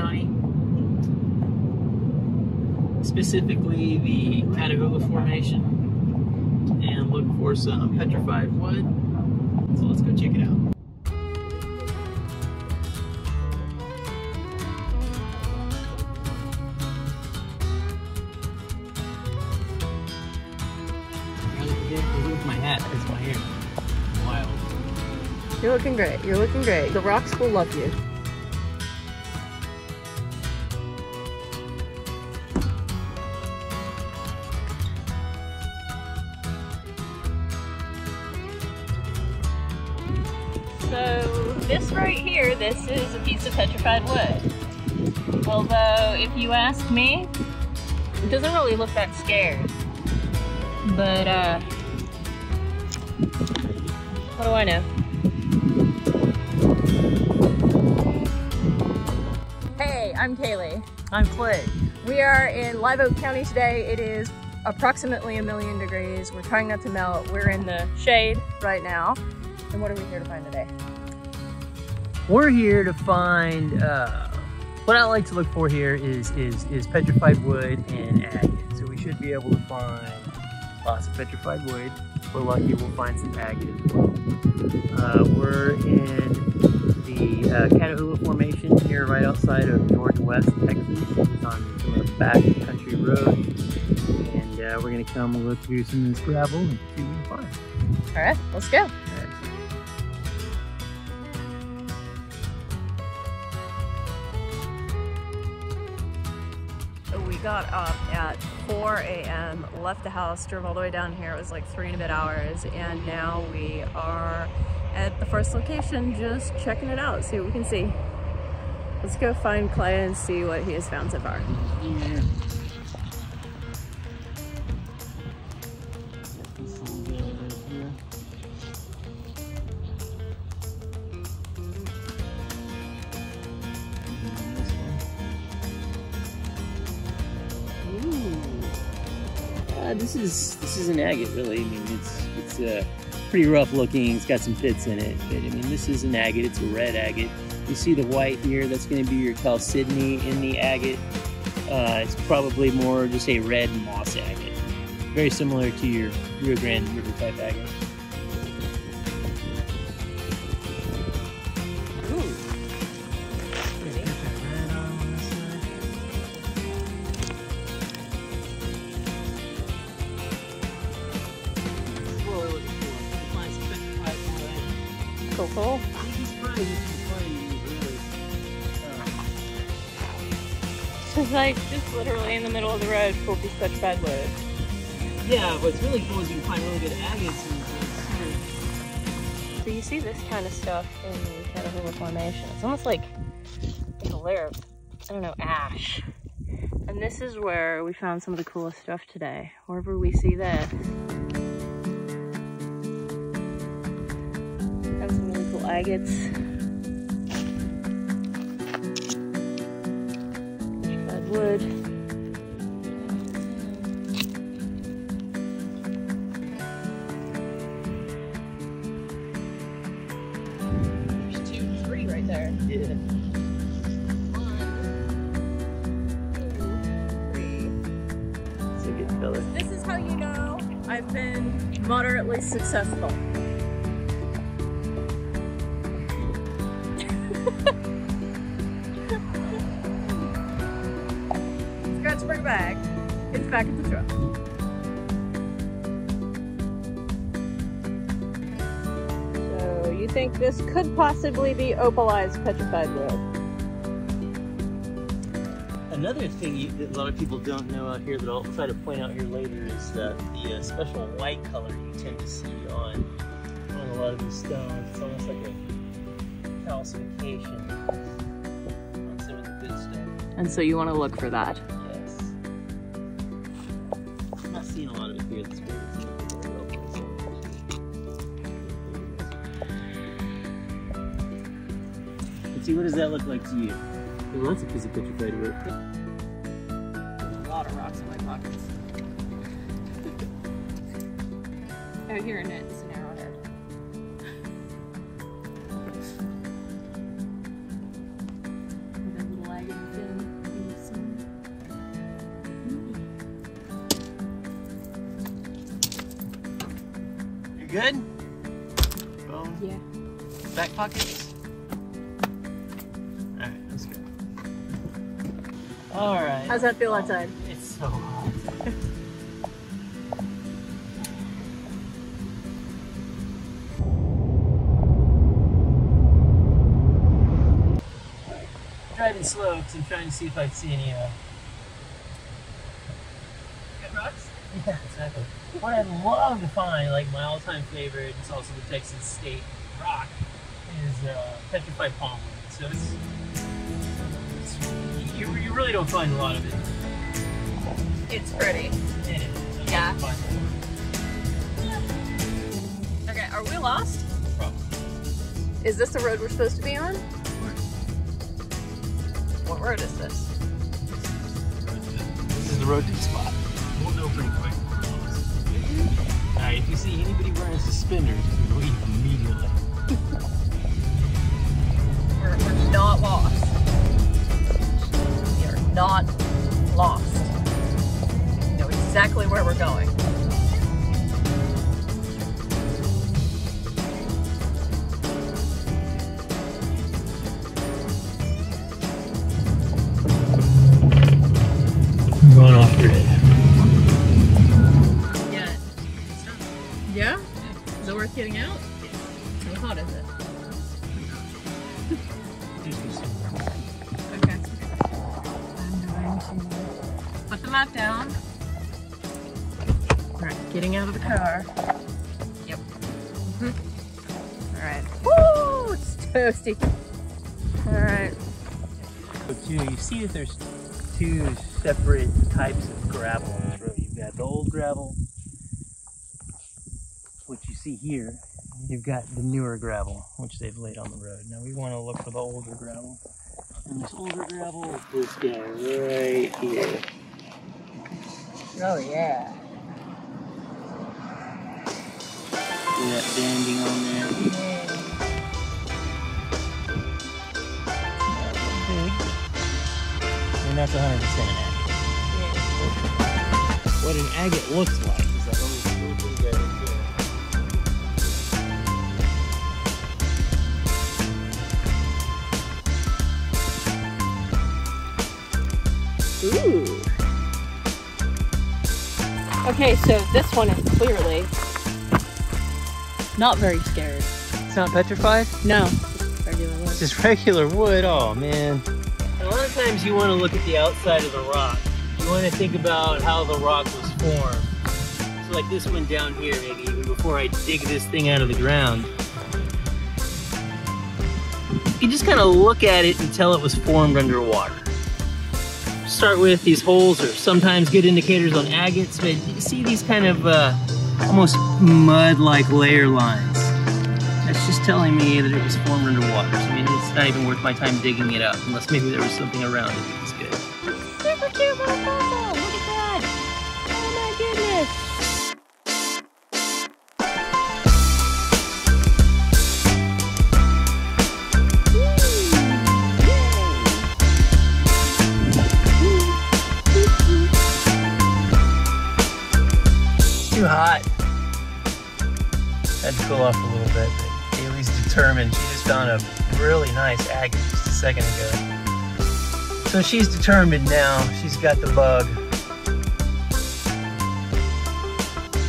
County, specifically the Catahoula Formation, and look for some petrified wood. So let's go check it out. With my hat, it's my hair. Wild. You're looking great. You're looking great. The rocks will love you. So this right here, this is a piece of petrified wood. Although, if you ask me, it doesn't really look that scared. But, what do I know? Hey, I'm Kaylee. I'm Clay. We are in Live Oak County today. It is approximately 1,000,000 degrees. We're trying not to melt. We're in the shade right now. And what are we here to find today? We're here to find, what I like to look for here is petrified wood and agate. So we should be able to find lots of petrified wood. If we're lucky, we'll find some agate as well. We're in the Catahoula Formation here right outside of Northwest Texas. It's on some of the back country road. And we're going to come and look through some of this gravel and see what we can find. All right, let's go. We got up at 4 a.m., left the house, drove all the way down here. It was like 3 and a bit hours, and now we are at the first location just checking it out, see what we can see. Let's go find Clay and see what he has found so far. Yeah. This is an agate, really. I mean, it's pretty rough looking. It's got some pits in it, but I mean, this is an agate. It's a red agate. You see the white here. That's going to be your Calcification in the agate. It's probably more just a red moss agate, very similar to your Rio Grande River type agate. Cool. It's like just literally in the middle of the road, full piece of petrified wood. Yeah, what's really cool is you can find really good agates. So you see this kind of stuff in the Catahoula Formation. It's almost like a layer of, I don't know, ash. And this is where we found some of the coolest stuff today. Wherever we see this. And some really cool agates. Petrified wood. There's 2, 3 right there. Yeah. 1, 2, 3. It's a good color. This is how you know I've been moderately successful. Scratch my bag. It's back at the truck. So you think this could possibly be opalized petrified wood? Another thing that a lot of people don't know out here that I'll try to point out here later is the special white color you tend to see on a lot of these stones. It's almost like a calcification on some of the good stuff. And so you want to look for that. Yes. I'm not seeing a lot of it here this way. Let's see, what does that look like to you? Well, that's a piece of petrified wood. A lot of rocks in my pockets. Oh, here in it, it's an arrowhead. With a little agate good? Phone? Yeah. Back pockets? Alright, let's go. Alright. How's that feel outside? It's so hot. Driving slow because I'm trying to see if I see any good rocks? Yeah, exactly. What I'd love to find, like my all-time favorite, it's also the Texas State rock, is petrified palmwood. So you really don't find a lot of it. It's pretty. It is. Yeah. Okay, are we lost? Probably. Is this the road we're supposed to be on? What road is this? This is the road to the spot. We'll know pretty quick. Alright, if you see anybody wearing suspenders, we leave immediately. We're not lost. We are not lost. We know exactly where we're going. I'm going off grid. Yeah. Yeah? Is it worth getting out? How hot is it? Okay. I'm going to put the map down. Alright, getting out of the car. Yep. Alright. Woo! It's toasty. Alright. So you see that there's two separate types of gravel on this road. You've got the old gravel, which you see here. You've got the newer gravel, which they've laid on the road. Now we want to look for the older gravel. And this older gravel is this guy right here. Oh yeah. See that banding on there? Big. And that's 100% an agate. What an agate looks like is that little thing right Ooh. Okay, so this one is clearly not very scared. It's not petrified? No, it's regular wood. It's just regular wood. Oh man. A lot of times you want to look at the outside of the rock. You want to think about how the rock was formed. So like this one down here, maybe even before I dig this thing out of the ground. You can just kind of look at it and tell it was formed underwater. Start with these holes are sometimes good indicators on agates, but you see these kind of almost mud-like layer lines. That's just telling me that it was formed underwater. So I mean, it's not even worth my time digging it up, unless maybe there was something around it that was good. Super cute little puzzle! Look at that! Oh my goodness! Too hot. Had to cool off a little bit, but Haley's determined. She just found a really nice agate just a second ago. So she's determined now. She's got the bug.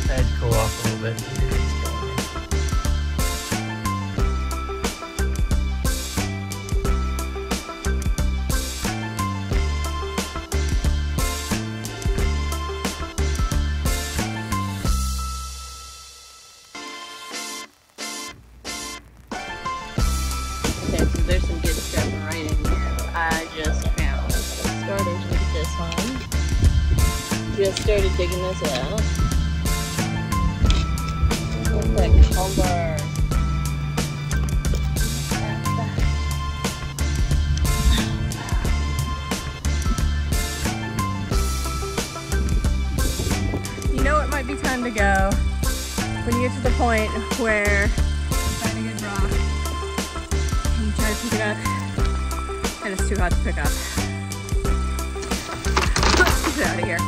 I had to cool off a little bit. It's killing me. Okay, so there's some good stuff right in here that I just found. For starters, look at this one. Just started digging this out. Look at that color. You know it might be time to go when you get to the point where you find a good rock and you try to pick it up and it's too hot to pick up. Let's get out of here.